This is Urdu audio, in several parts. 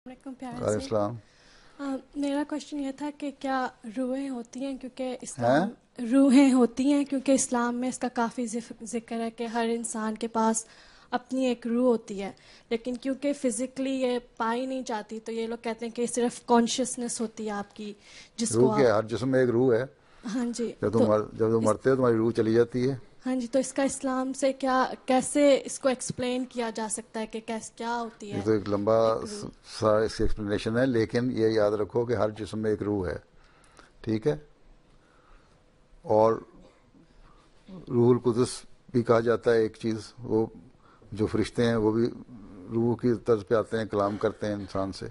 علیکم پیارے علیہ سے السلام. میرا کوشچن یہ تھا کہ کیا روحیں ہوتی ہیں ہیں روحیں ہوتی ہیں کیونکہ اسلام میں اس کا کافی ذکر ہے کہ ہر انسان کے پاس اپنی ایک روح ہوتی ہے، لیکن کیونکہ فزیکلی یہ پائی نہیں جاتی تو یہ لوگ کہتے ہیں کہ صرف کانشیسنیس ہوتی ہے آپ کی جس روح کو کیا آپ. ہے؟ ہر جسم میں ایک روح ہے. ہاں جی. جب تم مرتے ہو تمہاری روح چلی جاتی ہے. ہاں جی، تو اس کا اسلام سے کیسے اس کو ایکسپلین کیا جا سکتا ہے کہ کیا ہوتی یہ ہے تو ایک لمبا ایک روح؟ سا اس کی ایکسپلینیشن ہے، لیکن یہ یاد رکھو کہ ہر جسم میں ایک روح ہے. ٹھیک ہے. اور روح القدس بھی کہا جاتا ہے ایک چیز، وہ جو فرشتے ہیں وہ بھی روح کی طرز پہ آتے ہیں، کلام کرتے ہیں انسان سے،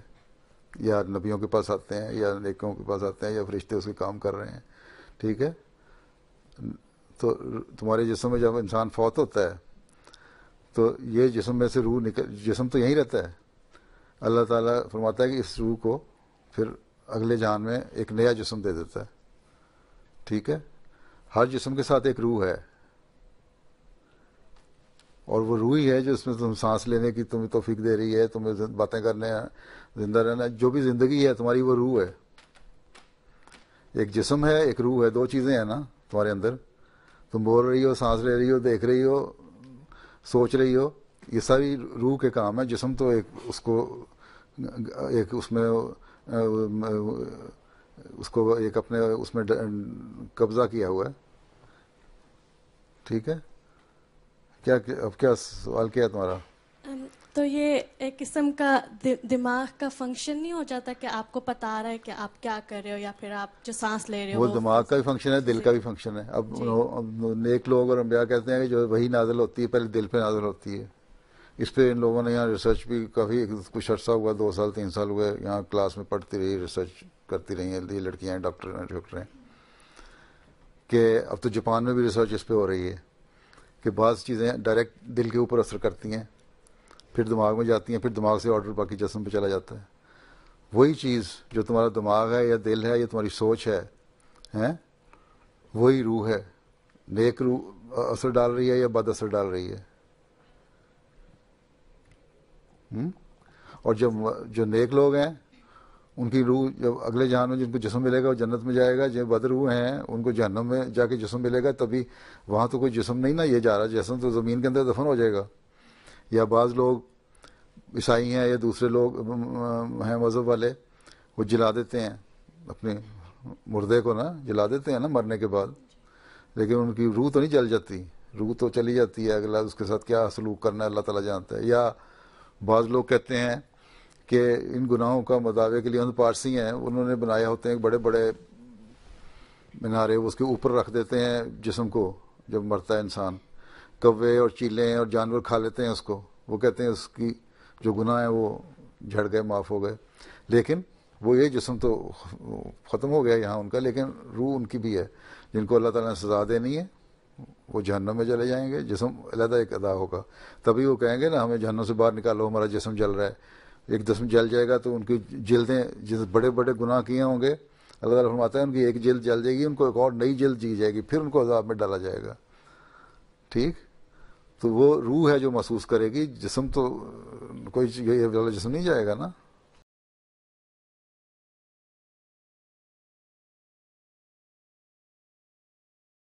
یا نبیوں کے پاس آتے ہیں یا نیکوں کے پاس آتے ہیں یا فرشتے اس کے کام کر رہے ہیں. ٹھیک ہے. تو تمہارے جسم میں جب انسان فوت ہوتا ہے تو یہ جسم میں سے روح جسم تو یہیں رہتا ہے. اللہ تعالیٰ فرماتا ہے کہ اس روح کو پھر اگلے جہان میں ایک نیا جسم دے دیتا ہے. ٹھیک ہے. ہر جسم کے ساتھ ایک روح ہے، اور وہ روح ہی ہے جو اس میں تم سانس لینے کی تمہیں توفیق دے رہی ہے، تمہیں باتیں کرنے، زندہ رہنا، جو بھی زندگی ہے تمہاری وہ روح ہے. ایک جسم ہے، ایک روح ہے، دو چیزیں ہیں نا تمہارے اندر. تم بول رہی ہو، سانس لے رہی ہو، دیکھ رہی ہو، سوچ رہی ہو، یہ ساری روح کے کام ہے. جسم تو ایک اس کو ایک اس میں اس کو ایک اپنے اس میں قبضہ کیا ہوا ہے. ٹھیک ہے. اب کیا سوال کیا ہے تمہارا؟ تو یہ ایک قسم کا دماغ کا فنکشن نہیں ہو جاتا کہ آپ کو پتا آ رہا ہے کہ آپ کیا کر رہے ہو، یا پھر آپ جو سانس لے رہے ہو وہ دماغ کا بھی فنکشن ہے، دل کا بھی فنکشن ہے. اب جی نیک لوگ اور انبیاء کہتے ہیں کہ جو وہی نازل ہوتی ہے پہلے دل پہ نازل ہوتی ہے. اس پہ ان لوگوں نے یہاں ریسرچ بھی کافی کچھ عرصہ ہوا، 2 سال 3 سال ہوئے، یہاں کلاس میں پڑھتی رہی، ریسرچ کرتی رہی ہیں یہ لڑکیاں ہیں، ڈاکٹر ہیں، کہ اب تو جاپان میں بھی ریسرچ اس پہ ہو رہی ہے کہ بعض چیزیں ڈائریکٹ دل کے اوپر اثر کرتی ہیں، پھر دماغ میں جاتی ہیں، پھر دماغ سے آرڈر باقی جسم پہ چلا جاتا ہے. وہی چیز جو تمہارا دماغ ہے یا دل ہے یا تمہاری سوچ ہے، وہی روح ہے. نیک روح اثر ڈال رہی ہے یا بد اثر ڈال رہی ہے. اور جو نیک لوگ ہیں ان کی روح جب اگلے جہان میں جن کو جسم ملے گا وہ جنت میں جائے گا. جو بد روح ہیں ان کو جہنم میں جا کے جسم ملے گا، تبھی وہاں تو کوئی جسم نہیں نا یہ جا رہا، جسم تو زمین کے اندر دفن ہو جائے گا. یا بعض لوگ عیسائی ہیں یا دوسرے لوگ ہیں مذہب والے، وہ جلا دیتے ہیں اپنے مردے کو، نا جلا دیتے ہیں نا مرنے کے بعد، لیکن ان کی روح تو نہیں جل جاتی، روح تو چلی جاتی ہے. اگلا اس کے ساتھ کیا سلوک کرنا ہے اللہ تعالیٰ جانتا ہے. یا بعض لوگ کہتے ہیں کہ ان گناہوں کا مداوع کے لیے ان پارسی ہیں، انہوں نے بنایا ہوتے ہیں بڑے بڑے مینارے، اس کے اوپر رکھ دیتے ہیں جسم کو جب مرتا ہے انسان. کوے اور چیلیں اور جانور کھا لیتے ہیں اس کو، وہ کہتے ہیں اس کی جو گناہ ہیں وہ جھڑ گئے، معاف ہو گئے. لیکن وہ یہ جسم تو ختم ہو گیا یہاں ان کا، لیکن روح ان کی بھی ہے. جن کو اللہ تعالیٰ نے سزا دینی ہے وہ جہنم میں چلے جائیں گے، جسم علیحدہ ایک ادا ہوگا. تبھی وہ کہیں گے نا ہمیں جہنم سے باہر نکالو، ہمارا جسم جل رہا ہے. ایک جسم جل جائے گا تو ان کی جلدیں جس بڑے بڑے گناہ کیے ہوں گے، اللہ تعالیٰ فرماتا ہے ان کی ایک جلد جل جائے گی، ان کو ایک اور نئی جلد دی جائے گی، پھر ان کو عذاب میں ڈالا جائے گا. ٹھیک. تو وہ روح ہے جو محسوس کرے گی، جسم تو کوئی یہ والا جسم نہیں جائے گا نا.